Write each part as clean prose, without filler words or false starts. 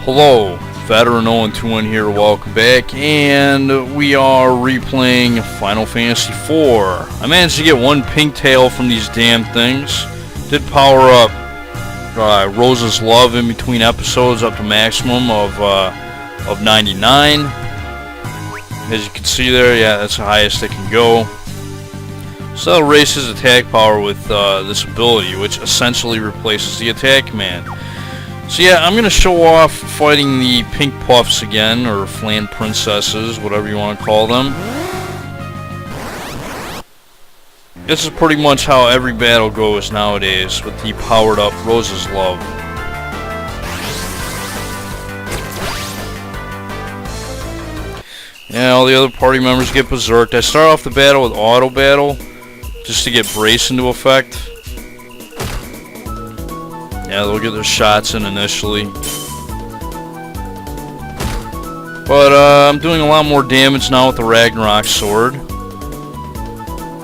Hello, Veteran 021 here, welcome back, and we are replaying Final Fantasy IV. I managed to get one pink tail from these damn things. Did power up Rose's Love in between episodes up to maximum of 99. As you can see there, yeah, that's the highest it can go. So that'll raise his attack power with this ability, which essentially replaces the attack command. So yeah, I'm going to show off fighting the pink puffs again, or flan princesses, whatever you want to call them. This is pretty much how every battle goes nowadays with the powered up Rose's Love. Yeah, all the other party members get berserked. I start off the battle with auto battle, just to get brace into effect. Yeah, they'll get their shots in initially. But I'm doing a lot more damage now with the Ragnarok sword.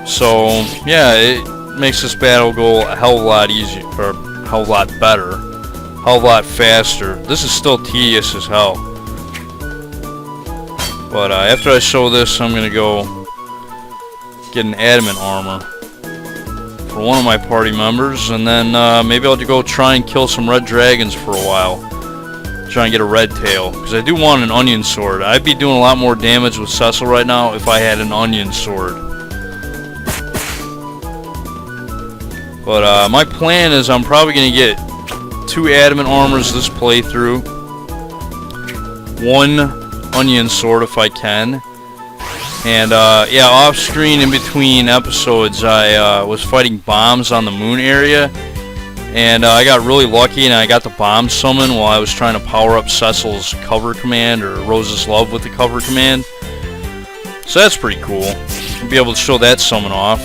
So, yeah, it makes this battle go a hell of a lot easier, or a hell of a lot better, a hell of a lot faster. This is still tedious as hell. But after I show this, I'm going to go get an Adamant armor for one of my party members, and then maybe I'll go try and kill some red dragons for a while. Try and get a red tail, because I do want an onion sword. I'd be doing a lot more damage with Cecil right now if I had an onion sword. But my plan is I'm probably going to get 2 Adamant armors this playthrough. 1 onion sword if I can. And, yeah, off-screen in between episodes, I was fighting bombs on the moon area. And I got really lucky and I got the bomb summon while I was trying to power up Cecil's cover command, or Rose's Love with the cover command. So that's pretty cool. I'll be able to show that summon off.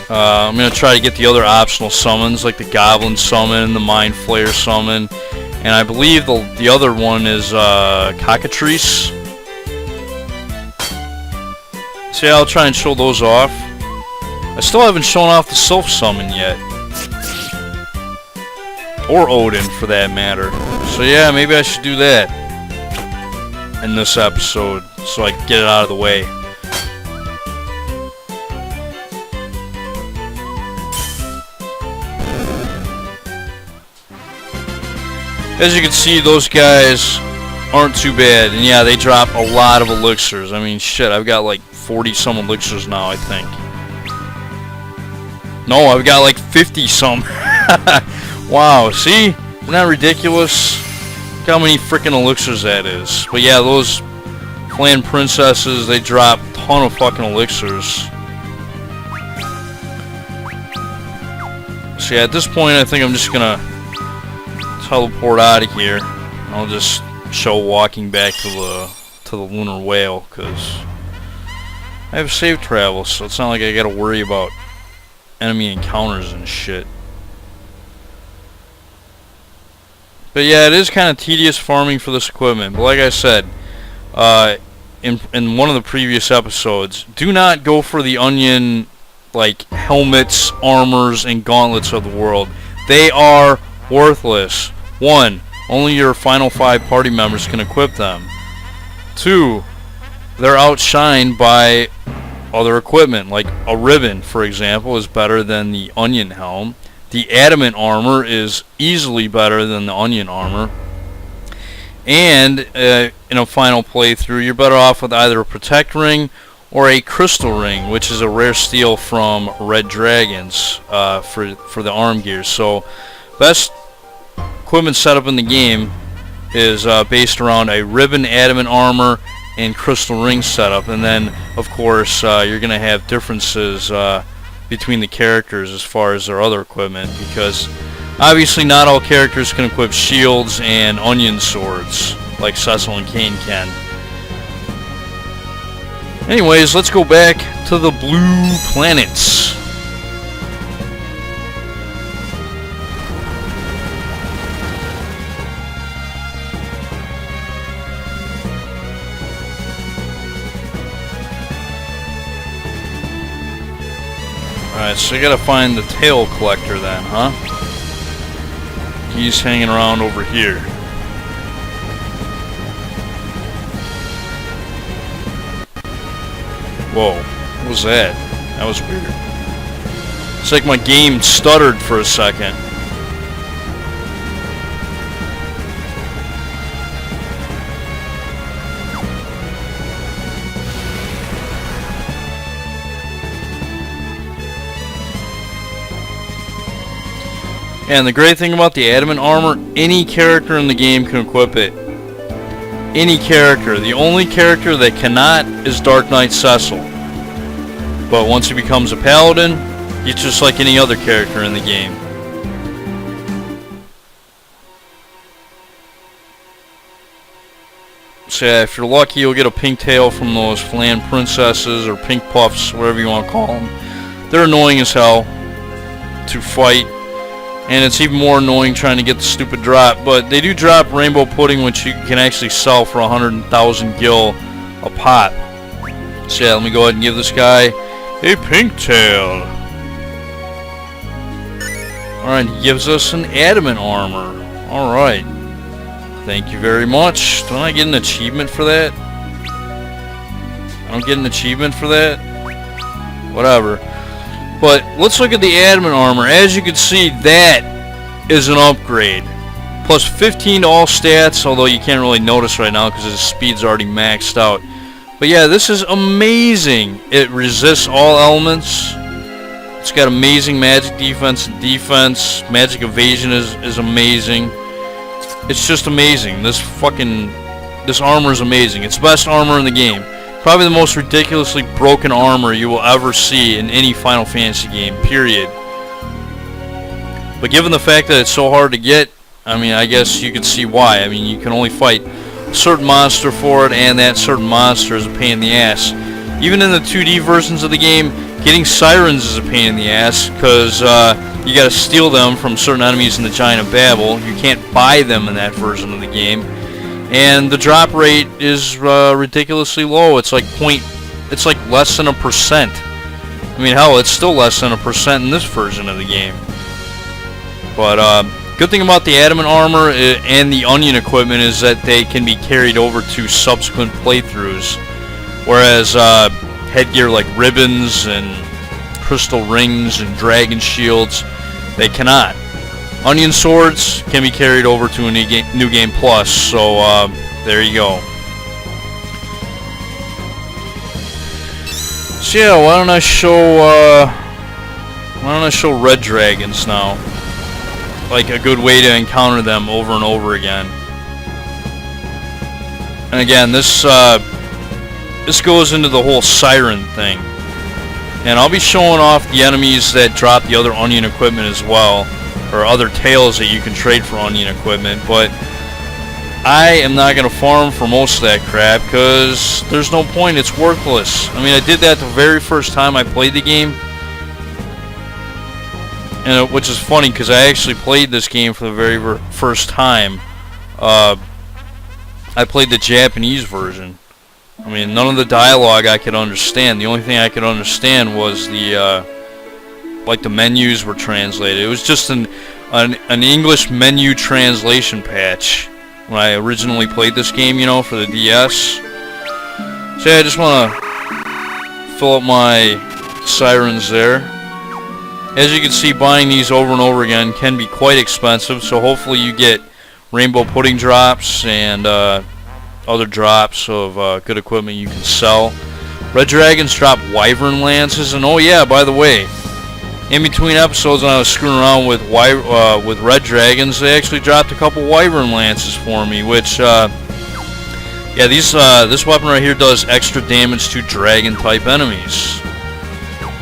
I'm going to try to get the other optional summons, like the Goblin summon, the Mind Flayer summon. And I believe the other one is Cockatrice. So yeah, I'll try and show those off. I still haven't shown off the Sylph summon yet. Or Odin, for that matter. So yeah, maybe I should do that in this episode, so I can get it out of the way. As you can see, those guys aren't too bad. And yeah, they drop a lot of elixirs. I mean, shit, I've got like 40 some elixirs now, I think. No, I've got like 50 some. Wow, see? Isn't that ridiculous? Look how many freaking elixirs that is. But yeah, those flan princesses, they drop a ton of fucking elixirs. So yeah, at this point, I think I'm just gonna teleport out of here. I'll just show walking back to the lunar whale, because I have save travel, so it's not like I gotta worry about enemy encounters and shit. But yeah, it is kind of tedious farming for this equipment. But like I said, in one of the previous episodes, do not go for the onion, like, helmets, armors, and gauntlets of the world. They are worthless. 1, only your final 5 party members can equip them. 2, they're outshined by other equipment, like a ribbon, for example, is better than the onion helm. The Adamant armor is easily better than the onion armor. And in a final playthrough, you're better off with either a protect ring or a crystal ring, which is a rare steal from red dragons for the arm gears. So best equipment setup in the game is based around a ribbon Adamant armor and crystal ring setup. And then of course you're gonna have differences between the characters as far as their other equipment, because obviously not all characters can equip shields and onion swords like Cecil and Kain can. Anyways, let's go back to the blue planets. Alright, so you gotta find the tail collector then, huh? He's hanging around over here. Whoa, what was that? That was weird. It's like my game stuttered for a second. And the great thing about the Adamant armor, any character in the game can equip it. Any character. The only character that cannot is Dark Knight Cecil. But once he becomes a paladin, he's just like any other character in the game. So yeah, if you're lucky, you'll get a pink tail from those flan princesses or pink puffs, whatever you want to call them. They're annoying as hell to fight. And it's even more annoying trying to get the stupid drop. But they do drop rainbow pudding, which you can actually sell for 100,000 gil a pop. So yeah, let me go ahead and give this guy a pink tail. Alright, he gives us an Adamant armor. Alright. Thank you very much. Don't I get an achievement for that? I don't get an achievement for that? Whatever. But let's look at the Adamant armor. As you can see, that is an upgrade. Plus 15 to all stats, although you can't really notice right now because his speed's already maxed out. But yeah, this is amazing. It resists all elements. It's got amazing magic defense and defense. Magic evasion is amazing. It's just amazing. This armor is amazing. It's the best armor in the game. Probably the most ridiculously broken armor you will ever see in any Final Fantasy game, period. But given the fact that it's so hard to get, I mean, I guess you could see why. I mean, you can only fight a certain monster for it, and that certain monster is a pain in the ass. Even in the 2D versions of the game, getting sirens is a pain in the ass, because you gotta steal them from certain enemies in the Giant of Babel. You can't buy them in that version of the game. And the drop rate is ridiculously low. It's like less than 1%. I mean, hell, it's still less than 1% in this version of the game. But good thing about the Adamant armor and the Onion equipment is that they can be carried over to subsequent playthroughs, whereas headgear like ribbons and crystal rings and dragon shields, they cannot. Onion swords can be carried over to a New Game Plus, so there you go. So yeah, why don't I show red dragons now? Like a good way to encounter them over and over again. And again, this goes into the whole siren thing. And I'll be showing off the enemies that drop the other Onion equipment as well, or other tails that you can trade for Onion equipment, but I am not going to farm for most of that crap because there's no point, it's worthless. I mean, I did that the very first time I played the game, and which is funny because I actually played this game for the very first time. I played the Japanese version. I mean, none of the dialogue I could understand. The only thing I could understand was like the menus were translated. It was just an English menu translation patch when I originally played this game, you know, for the DS. So yeah, I just want to fill up my sirens there. As you can see, buying these over and over again can be quite expensive, so hopefully you get rainbow pudding drops and other drops of good equipment you can sell. Red dragons drop wyvern lances, and oh yeah, by the way, in between episodes when I was screwing around with red dragons, they actually dropped a couple wyvern lances for me, which yeah, this weapon right here does extra damage to dragon type enemies.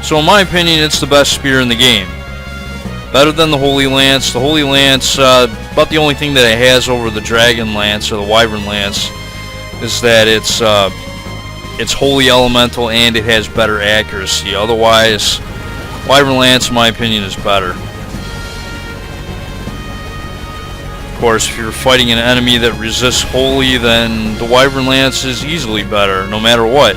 So in my opinion, it's the best spear in the game. Better than the Holy Lance. The Holy Lance, about the only thing that it has over the Dragon Lance or the Wyvern Lance is that it's holy elemental and it has better accuracy. Otherwise, Wyvern Lance, in my opinion, is better. Of course, if you're fighting an enemy that resists holy, then the Wyvern Lance is easily better, no matter what.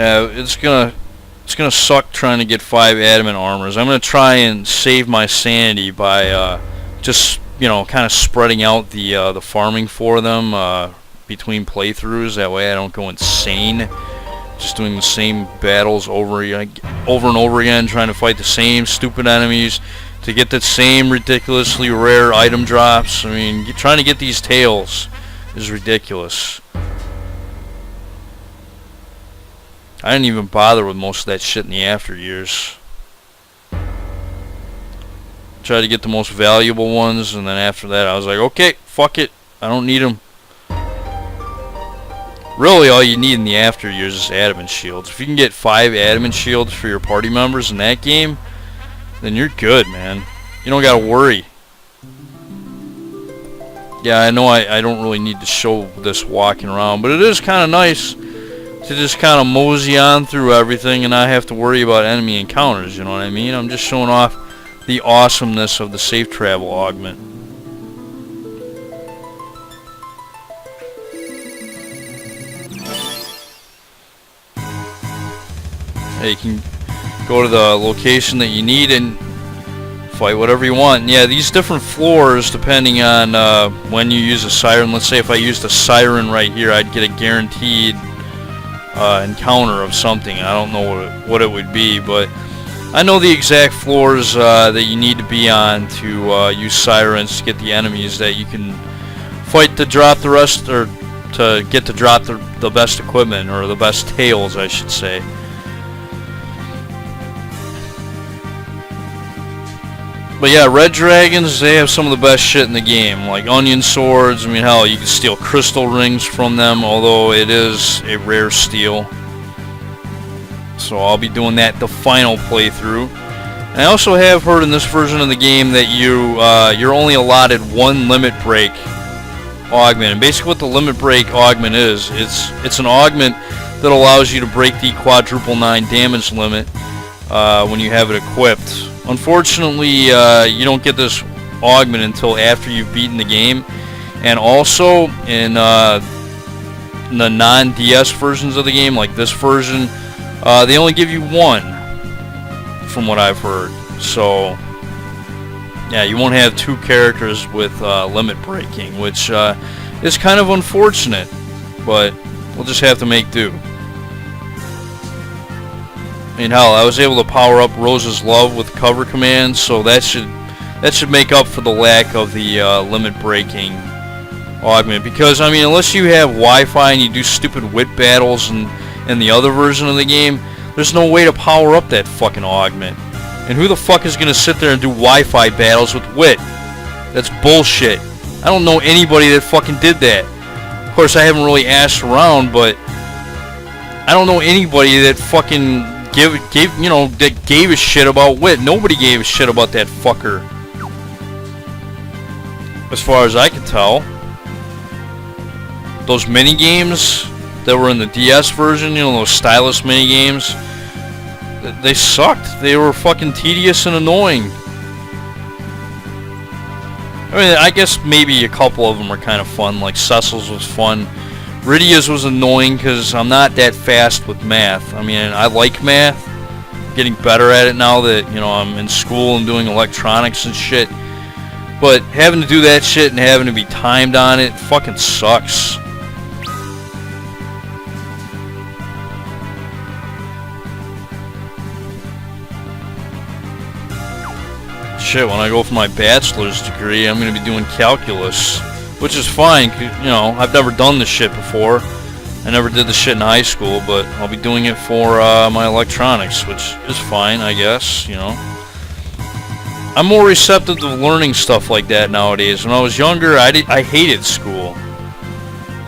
It's gonna suck trying to get 5 adamant armors. I'm gonna try and save my sanity by just, you know, kind of spreading out the farming for them between playthroughs. That way I don't go insane just doing the same battles over and over again, trying to fight the same stupid enemies to get the same ridiculously rare item drops. I mean, trying to get these tails is ridiculous. I didn't even bother with most of that shit in the after years. Try to get the most valuable ones, and then after that I was like, okay, fuck it, I don't need them. Really, all you need in the after years is adamant shields. If you can get 5 adamant shields for your party members in that game, then you're good, man. You don't gotta worry. Yeah, I know I don't really need to show this walking around, but it is kind of nice to just kind of mosey on through everything and not have to worry about enemy encounters, you know what I mean? I'm just showing off the awesomeness of the safe travel augment. You can go to the location that you need and fight whatever you want. And yeah, these different floors, depending on when you use a siren. Let's say if I used a siren right here, I'd get a guaranteed encounter of something. I don't know what it would be, but I know the exact floors that you need to be on to use sirens to get the enemies that you can fight to drop the rest, or to get to drop the best equipment, or the best tails, I should say. But yeah, red dragons, they have some of the best shit in the game, like onion swords. I mean, hell, you can steal crystal rings from them, although it is a rare steal. So I'll be doing that the final playthrough. And I also have heard in this version of the game that you're only allotted 1 limit break augment. And basically what the limit break augment is, it's an augment that allows you to break the quadruple 9 damage limit when you have it equipped. Unfortunately, you don't get this augment until after you've beaten the game. And also, in the non-DS versions of the game, like this version, they only give you 1, from what I've heard. So, yeah, you won't have 2 characters with limit breaking, which is kind of unfortunate, but we'll just have to make do. I mean, hell, I was able to power up Rose's Love with cover commands, so that should make up for the lack of the limit breaking augment. Because, I mean, unless you have Wi-Fi and you do stupid wit battles in the other version of the game, there's no way to power up that fucking augment. And who the fuck is going to sit there and do Wi-Fi battles with wit? That's bullshit. I don't know anybody that fucking did that. Of course, I haven't really asked around, but I don't know anybody that fucking that gave a shit about wit. Nobody gave a shit about that fucker, as far as I can tell. Those mini games that were in the DS version, you know, those stylus mini games, they sucked. They were fucking tedious and annoying. I mean, I guess maybe a couple of them are kind of fun, like Cecil's was fun. Rydia's was annoying because I'm not that fast with math. I mean, I like math. I'm getting better at it now that, you know, I'm in school and doing electronics and shit. But having to do that shit and having to be timed on it fucking sucks. Shit, when I go for my bachelor's degree, I'm going to be doing calculus. Which is fine, you know, I've never done this shit before. I never did this shit in high school, but I'll be doing it for my electronics, which is fine, I guess, you know. I'm more receptive to learning stuff like that nowadays. When I was younger, I hated school.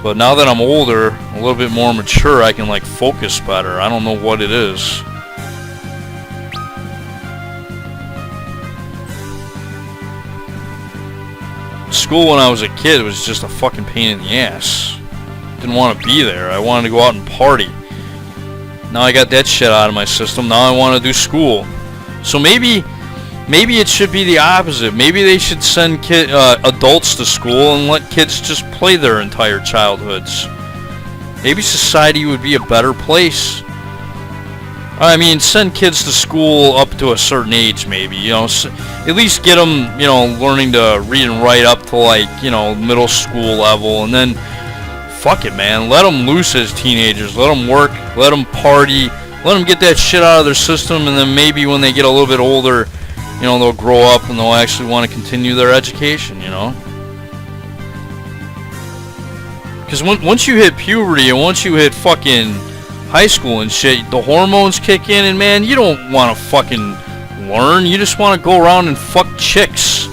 But now that I'm older, a little bit more mature, I can, like, focus better. I don't know what it is. School when I was a kid was just a fucking pain in the ass. Didn't want to be there. I wanted to go out and party. Now I got that shit out of my system. Now I want to do school. So maybe it should be the opposite. Maybe they should send adults to school and let kids just play their entire childhoods. Maybe society would be a better place. I mean, send kids to school up to a certain age, maybe. You know, at least get them, you know, learning to read and write up to, like, you know, middle school level, and then fuck it, man, let them loose as teenagers, let them work, let them party, let them get that shit out of their system, and then maybe when they get a little bit older, you know, they'll grow up and they'll actually want to continue their education, you know. Because once you hit puberty and once you hit fucking high school and shit, the hormones kick in, and man, you don't want to fucking learn. You just want to go around and fuck chicks.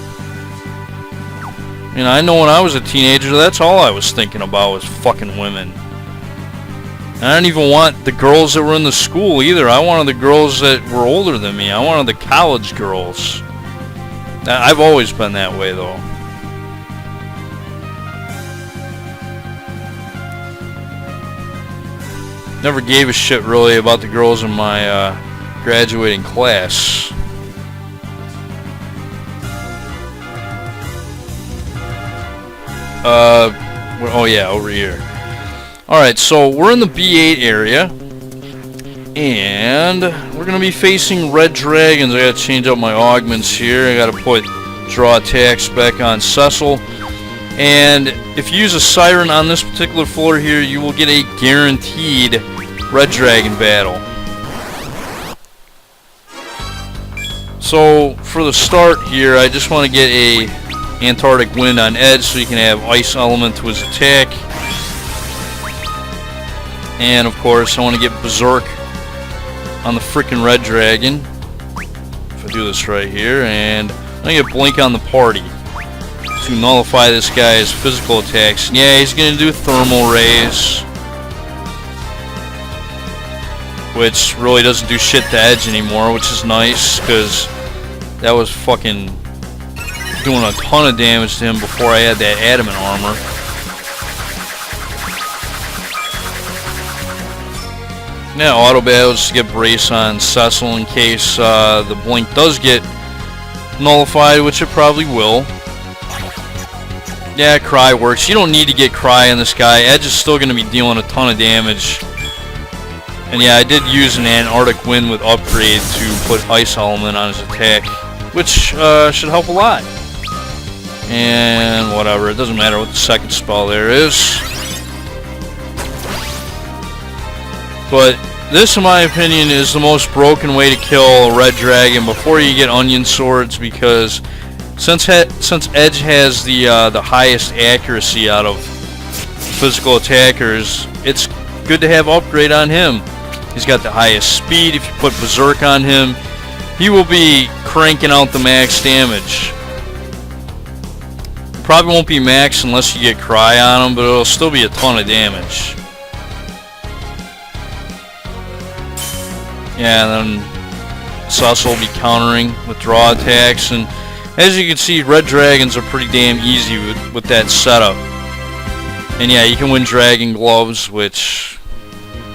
You know, I know when I was a teenager, that's all I was thinking about was fucking women. And I didn't even want the girls that were in the school either. I wanted the girls that were older than me. I wanted the college girls. I've always been that way, though. Never gave a shit really about the girls in my graduating class. Oh yeah, over here. Alright, so we're in the B8 area, and we're going to be facing red dragons. I got to change up my augments here. I got to put draw attacks back on Cecil. And if you use a siren on this particular floor here, you will get a guaranteed red dragon battle. So for the start here, I just want to get a Antarctic wind on Edge so you can have ice element to his attack. And of course I want to get Berserk on the freaking red dragon. If I do this right here, and I'm going to get Blink on the party to nullify this guy's physical attacks. And yeah, he's going to do thermal rays, which really doesn't do shit to Edge anymore, which is nice, because that was fucking doing a ton of damage to him before I had that Adamant armor. Now, auto battles to get brace on Cecil in case the blink does get nullified, which it probably will. Yeah, Cry works. You don't need to get Cry on this guy. Edge is still going to be dealing a ton of damage. And yeah, I did use an Antarctic Wind with upgrade to put Ice Element on his attack, which should help a lot. And whatever, it doesn't matter what the second spell there is. But this, in my opinion, is the most broken way to kill a red dragon before you get onion swords, because since Edge has the highest accuracy out of physical attackers, it's good to have upgrade on him. He's got the highest speed. If you put Berserk on him, he will be cranking out the max damage. Probably won't be max unless you get Cry on him, but it'll still be a ton of damage. Yeah, and then Cecil will be countering with draw attacks, and as you can see, red dragons are pretty damn easy with that setup. And yeah, you can win dragon gloves, which,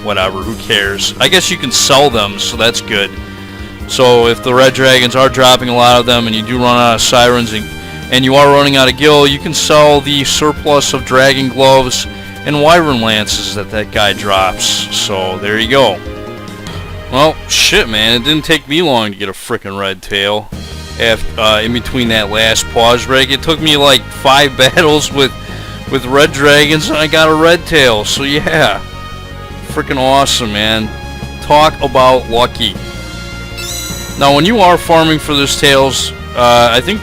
whatever, who cares? I guess you can sell them, so that's good. So if the red dragons are dropping a lot of them, and you do run out of sirens, and you are running out of gil, you can sell the surplus of dragon gloves and wyvern lances that guy drops. So there you go. Well, shit, man, it didn't take me long to get a frickin' red tail. In between that last pause break, it took me like 5 battles with red dragons, and I got a red tail. So yeah, frickin' awesome, man. Talk about lucky. Now, when you are farming for those tails, I think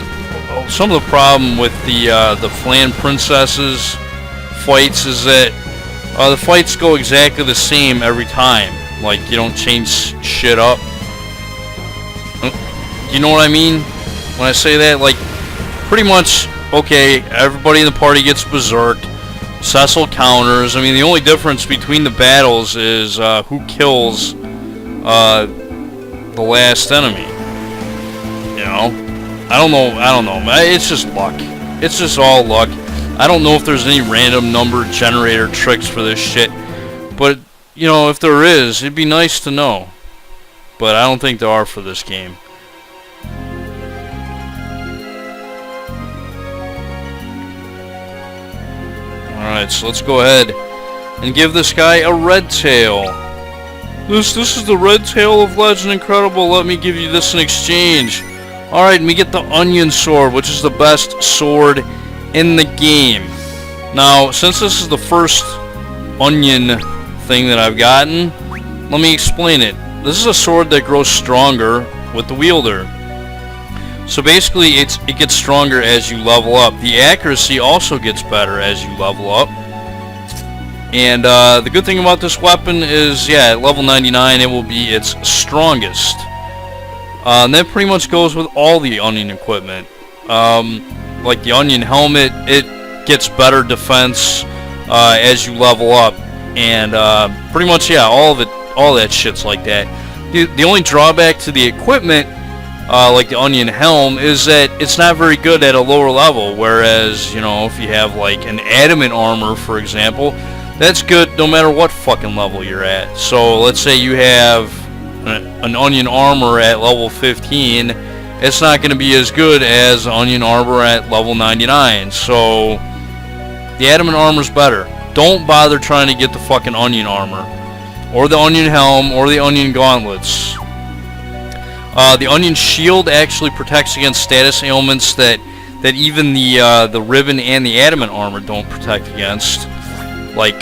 some of the problem with the Flan Princesses fights is that the fights go exactly the same every time. Like, you don't change shit up. You know what I mean when I say that? Like, pretty much, okay, everybody in the party gets berserked. Cecil counters. I mean, the only difference between the battles is who kills the last enemy. You know? I don't know. It's just luck. It's just all luck. I don't know if there's any random number generator tricks for this shit. But, you know, if there is, it'd be nice to know. But I don't think there are for this game. Alright, so let's go ahead and give this guy a red tail. This is the red tail of Legend Incredible. Let me give you this in exchange. Alright, and we get the Onion Sword, which is the best sword in the game. Now, since this is the first Onion thing that I've gotten, let me explain it. This is a sword that grows stronger with the wielder. So basically, it gets stronger as you level up. The accuracy also gets better as you level up. And the good thing about this weapon is, yeah, at level 99, it will be its strongest. And that pretty much goes with all the Onion equipment. Like the Onion helmet, it gets better defense as you level up. And pretty much, yeah, all that shit's like that. The only drawback to the equipment, like the Onion helm, is that it's not very good at a lower level. Whereas, you know, if you have like an Adamant armor, for example, that's good no matter what fucking level you're at. So let's say you have an Onion armor at level 15, it's not going to be as good as Onion armor at level 99. So the Adamant armor's better. Don't bother trying to get the fucking Onion armor, or the Onion helm, or the Onion gauntlets. The Onion shield actually protects against status ailments that even the ribbon and the Adamant armor don't protect against, like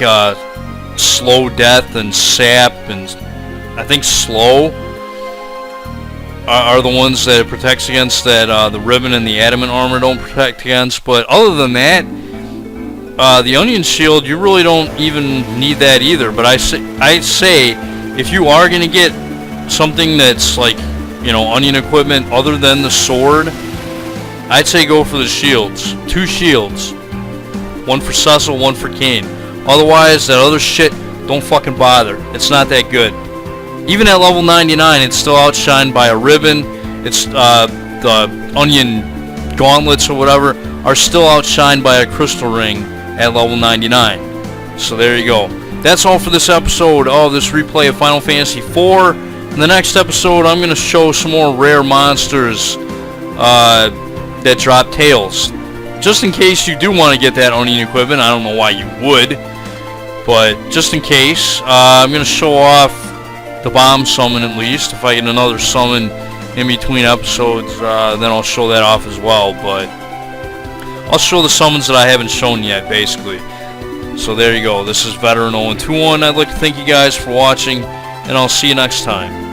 slow death and sap, and I think slow are the ones that it protects against that the ribbon and the Adamant armor don't protect against. But other than that, the Onion shield, you really don't even need that either. But I say if you are going to get something that's like, you know, Onion equipment other than the sword, I'd say go for the shields. 2 shields. One for Cecil, one for Kane. Otherwise, that other shit, don't fucking bother. It's not that good. Even at level 99, it's still outshined by a ribbon. It's the Onion gauntlets or whatever are still outshined by a crystal ring at level 99. So there you go. That's all for this episode of this replay of Final Fantasy IV. In the next episode, I'm going to show some more rare monsters that drop tails. Just in case you do want to get that Onion equipment. I don't know why you would, but just in case, I'm going to show off the bomb summon at least. If I get another summon in between episodes, then I'll show that off as well. But I'll show the summons that I haven't shown yet, basically. So there you go. This is Veteran 021. I'd like to thank you guys for watching, and I'll see you next time.